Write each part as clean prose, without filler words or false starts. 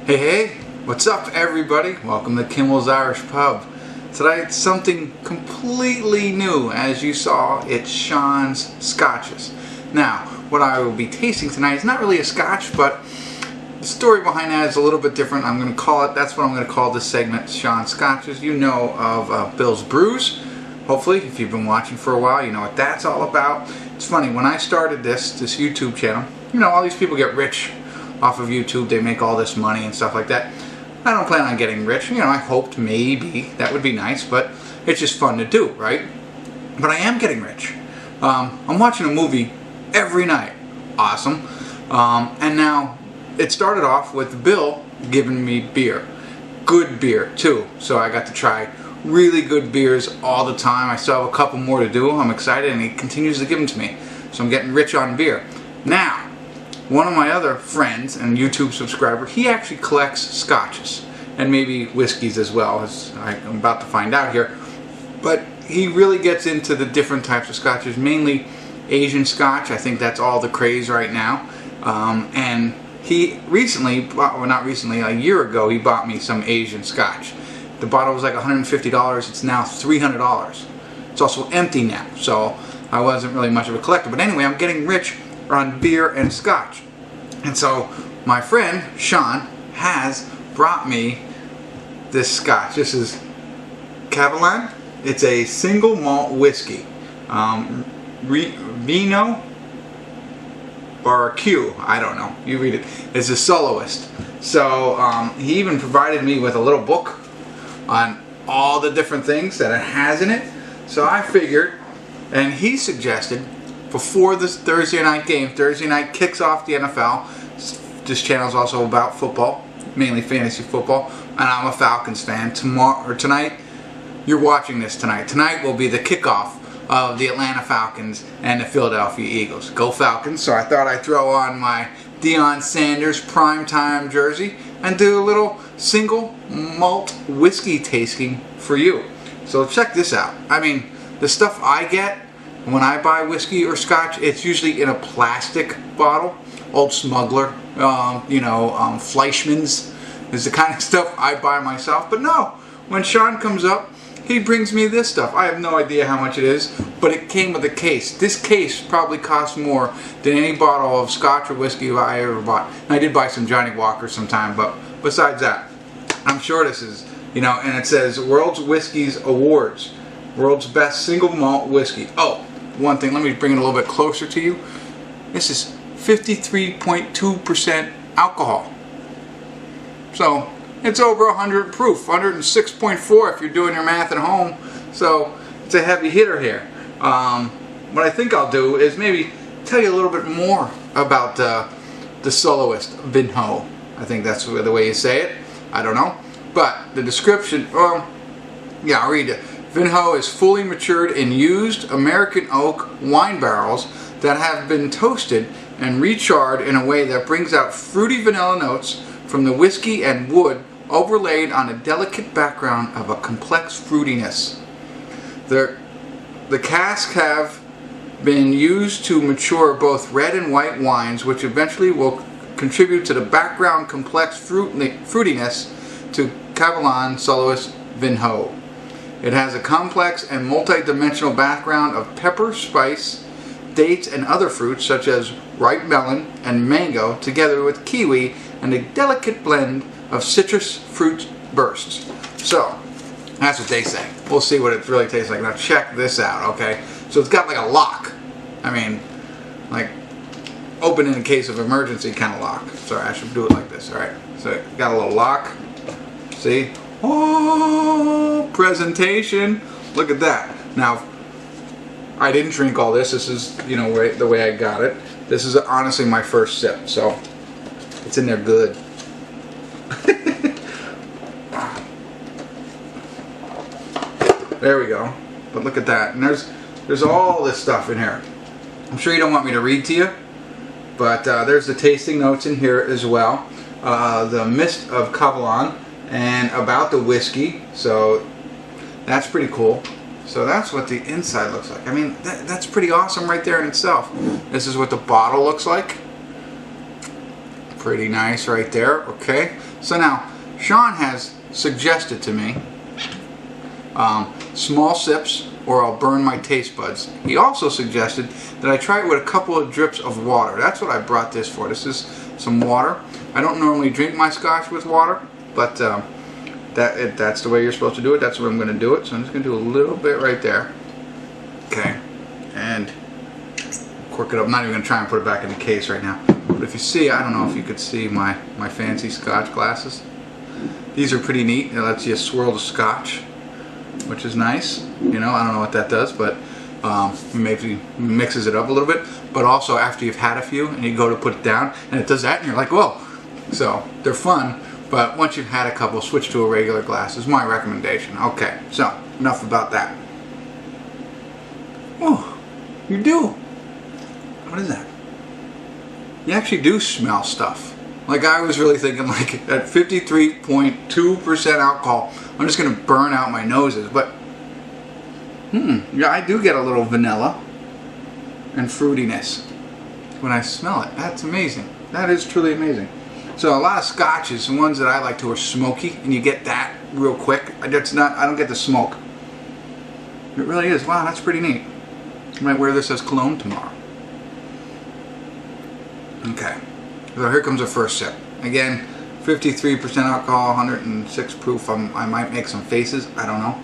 Hey, what's up everybody? Welcome to Kimmel's Irish Pub. Tonight it's something completely new. As you saw, it's Sean's Scotches. Now, what I will be tasting tonight is not really a Scotch, but the story behind that is a little bit different. That's what I'm going to call this segment, Sean's Scotches. You know of Bill's Brews. Hopefully, if you've been watching for a while, you know what that's all about. It's funny, when I started this YouTube channel, you know, all these people get rich off of YouTube. They make all this money and stuff like that. I don't plan on getting rich. You know, I hoped maybe that would be nice, but it's just fun to do, right? But I am getting rich. I'm watching a movie every night. Awesome. And now it started off with Bill giving me beer. Good beer, too. So I got to try really good beers all the time. I still have a couple more to do. I'm excited, and he continues to give them to me. So I'm getting rich on beer. Now, one of my other friends and YouTube subscriber, he actually collects Scotches and maybe whiskeys as well, as I'm about to find out here. But he really gets into the different types of Scotches, mainly Asian Scotch. I think that's all the craze right now. And he recently, well, not recently, a year ago, he bought me some Asian Scotch. The bottle was like $150. It's now $300. It's also empty now, so I wasn't really much of a collector. But anyway, I'm getting rich on beer and Scotch. And so my friend Sean has brought me this Scotch. This is Kavalan. It's a single malt whiskey. Vinho, Barrique, I don't know. You read it. It's a soloist. So he even provided me with a little book on all the different things that it has in it. So I figured, and he suggested, before this Thursday night game, Thursday night kicks off the NFL. This channel is also about football, mainly fantasy football, and I'm a Falcons fan. Tonight, you're watching this tonight. Tonight will be the kickoff of the Atlanta Falcons and the Philadelphia Eagles. Go Falcons! So I thought I'd throw on my Deion Sanders primetime jersey and do a little single malt whiskey tasting for you. So check this out. I mean, the stuff I get when I buy whiskey or Scotch, it's usually in a plastic bottle. Old Smuggler, Fleischmann's is the kind of stuff I buy myself. But no, when Sean comes up, he brings me this stuff. I have no idea how much it is, but it came with a case. This case probably costs more than any bottle of Scotch or whiskey I ever bought. And I did buy some Johnny Walker sometime, but besides that, I'm sure this is, and it says World's Whiskies Awards. World's Best Single Malt Whiskey. Oh, one thing, let me bring it a little bit closer to you. This is 53.2% alcohol. So, it's over 100 proof, 106.4 if you're doing your math at home. So, it's a heavy hitter here. What I think I'll do is maybe tell you a little bit more about the soloist Vinho. I think that's the way you say it. I don't know. But the description, yeah, I'll read it. Vinho is fully matured in used American oak wine barrels that have been toasted and recharred in a way that brings out fruity vanilla notes from the whiskey and wood, overlaid on a delicate background of a complex fruitiness. The casks have been used to mature both red and white wines, which eventually will contribute to the background complex fruitiness to Kavalan Solist Vinho. It has a complex and multi-dimensional background of pepper, spice, dates, and other fruits such as ripe melon and mango, together with kiwi and a delicate blend of citrus fruit bursts. So, that's what they say. We'll see what it really tastes like. Now check this out, okay? So it's got like a lock. I mean, like open in case of emergency kind of lock. Sorry, I should do it like this. Alright, so it got a little lock. See? Oh, presentation. Look at that. Now, I didn't drink all this. This is, the way I got it. This is honestly my first sip, so it's in there good. There we go. But look at that. And there's all this stuff in here. I'm sure you don't want me to read to you, but there's the tasting notes in here as well. The mist of Kavalan and about the whiskey. So that's pretty cool. So that's what the inside looks like. I mean, that's pretty awesome right there in itself. This is what the bottle looks like. Pretty nice right there. Okay. So now, Sean has suggested to me small sips or I'll burn my taste buds. He also suggested that I try it with a couple of drips of water. That's what I brought this for. This is some water. I don't normally drink my scotch with water, but that's the way you're supposed to do it. That's what I'm going to do it. So I'm just going to do a little bit right there. Okay. And cork it up. I'm not even going to try and put it back in the case right now. But if you see, I don't know if you could see my fancy scotch glasses. These are pretty neat. It lets you swirl the scotch, which is nice. You know, I don't know what that does, but maybe mixes it up a little bit. But also after you've had a few and you go to put it down and it does that and you're like, whoa. So they're fun, but once you've had a couple, switch to a regular glass is my recommendation. Okay, so enough about that. Oh, you do. What is that? You actually do smell stuff. Like I was really thinking like at 53.2% alcohol, I'm just going to burn out my noses. But, yeah, I do get a little vanilla and fruitiness when I smell it. That's amazing. That is truly amazing. So a lot of scotches, the ones that I like to are smoky, and you get that real quick. I don't get the smoke. It really is. Wow, that's pretty neat. I might wear this as cologne tomorrow. Okay. So here comes the first sip. Again, 53% alcohol, 106 proof. I might make some faces. I don't know.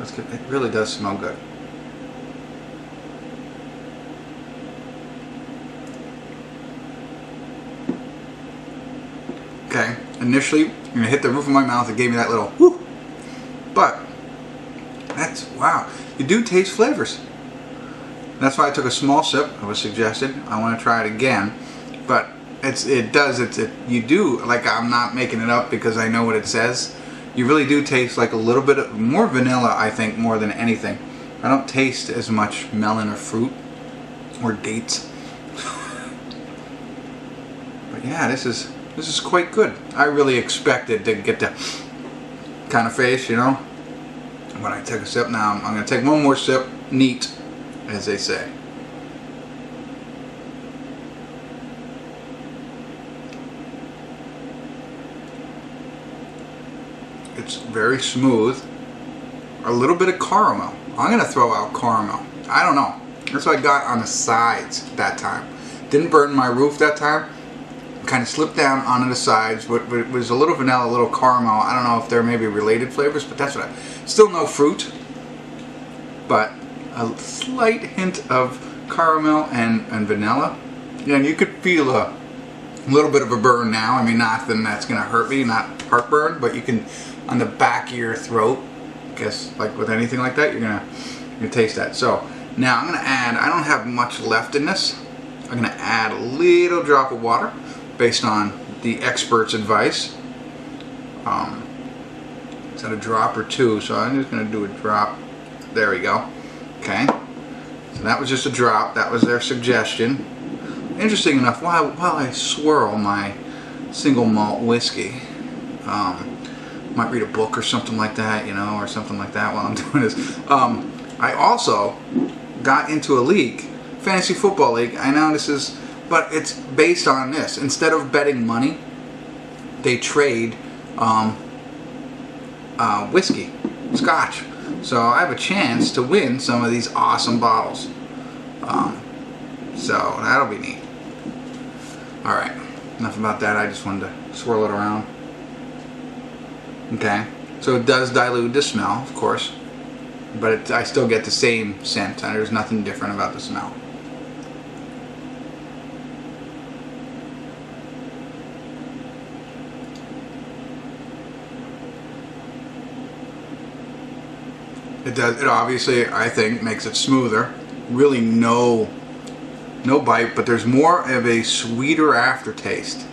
It really does smell good. Okay. Initially, I'm going to hit the roof of my mouth. It gave me that little whoo. But, that's, wow. You do taste flavors. That's why I took a small sip. It was suggested. I want to try it again. But you do, like I'm not making it up because I know what it says. You really do taste like a little bit more vanilla, I think, more than anything. I don't taste as much melon or fruit or dates. But yeah, this is quite good. I really expected to get that kind of face, you know, when I take a sip. Now I'm going to take one more sip, neat, as they say. It's very smooth. A little bit of caramel. I'm going to throw out caramel. I don't know. That's what I got on the sides that time. Didn't burn my roof that time. Kind of slipped down onto the sides. It was a little vanilla, a little caramel. I don't know if they're maybe related flavors, but that's what still no fruit. But a slight hint of caramel and vanilla. Yeah, and you could feel a little bit of a burn now. I mean, nothing that's going to hurt me, not heartburn, but you can, on the back of your throat, I guess, like with anything like that, you're gonna taste that. So now I'm gonna add, I don't have much left in this. I'm gonna add a little drop of water based on the expert's advice. Is that a drop or two? So I'm just gonna do a drop. There we go. Okay. So that was just a drop. That was their suggestion. Interesting enough, while I swirl my single malt whiskey, might read a book or something like that, you know, or something like that while I'm doing this. I also got into a league, fantasy football league. I know this is, but it's based on this. Instead of betting money, they trade whiskey, scotch. So I have a chance to win some of these awesome bottles. So that'll be neat. Alright, enough about that. I just wanted to swirl it around. Okay, so it does dilute the smell, of course, but I still get the same scent. There's nothing different about the smell. It does. It obviously, I think, makes it smoother. Really, no bite, but there's more of a sweeter aftertaste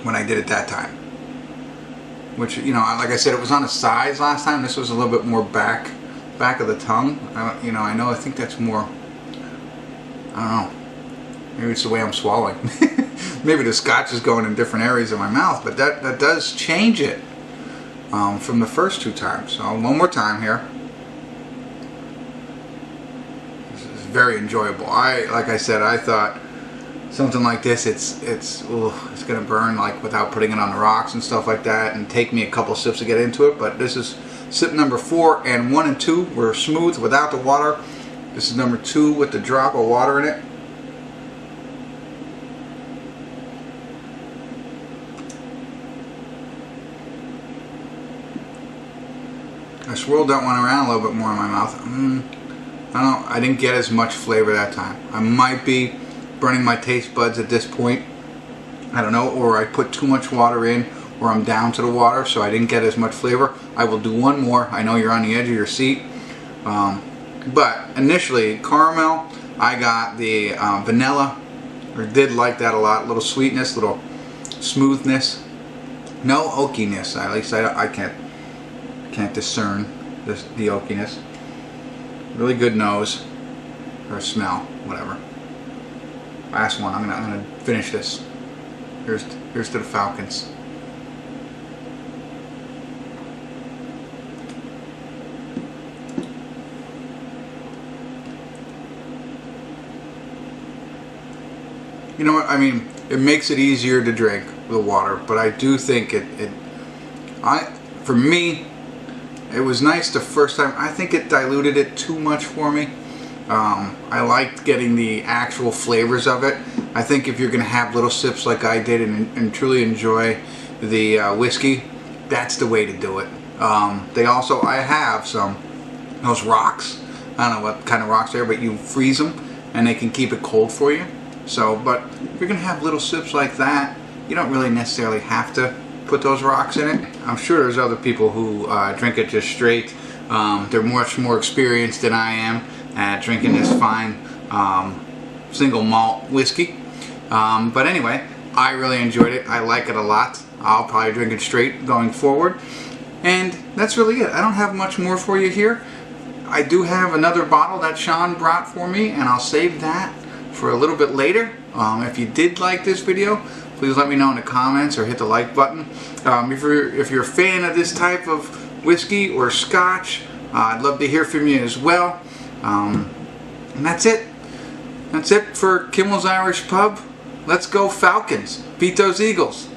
when I did it that time. Which, you know, like I said, it was on the sides last time. This was a little bit more back of the tongue. You know, I think that's more, I don't know, maybe it's the way I'm swallowing. Maybe the scotch is going in different areas of my mouth, but that does change it from the first two times. So one more time here. This is very enjoyable. Like I said, I thought something like this, it's gonna burn like without putting it on the rocks and stuff like that, and take me a couple sips to get into it. But this is sip number 4, and 1 and 2 were smooth without the water. This is number 2 with the drop of water in it. I swirled that one around a little bit more in my mouth. I didn't get as much flavor that time. I might be burning my taste buds at this point. I don't know, or I put too much water in, or I'm down to the water, so I didn't get as much flavor. I will do one more. I know you're on the edge of your seat. But initially, caramel, I got the vanilla. I did like that a lot. Little sweetness, little smoothness. No oakiness. At least I can't discern the oakiness. Really good nose, or smell, whatever. Last one. I'm gonna finish this. Here's to the Falcons. You know what? I mean, it makes it easier to drink with water, but I do think for me, it was nice the first time. I think it diluted it too much for me. I liked getting the actual flavors of it. I think if you're going to have little sips like I did and truly enjoy the whiskey, that's the way to do it. I have those rocks. I don't know what kind of rocks they are, but you freeze them and they can keep it cold for you. So, but if you're going to have little sips like that, you don't really necessarily have to put those rocks in it. I'm sure there's other people who drink it just straight. They're much more experienced than I am at drinking this fine single malt whiskey. But anyway, I really enjoyed it. I like it a lot. I'll probably drink it straight going forward. And that's really it. I don't have much more for you here. I do have another bottle that Sean brought for me, and I'll save that for a little bit later. If you did like this video, please let me know in the comments or hit the like button. If you're a fan of this type of whiskey or scotch, I'd love to hear from you as well. And that's it. That's it for Kimmel's Irish Pub. Let's go Falcons. Beat those Eagles.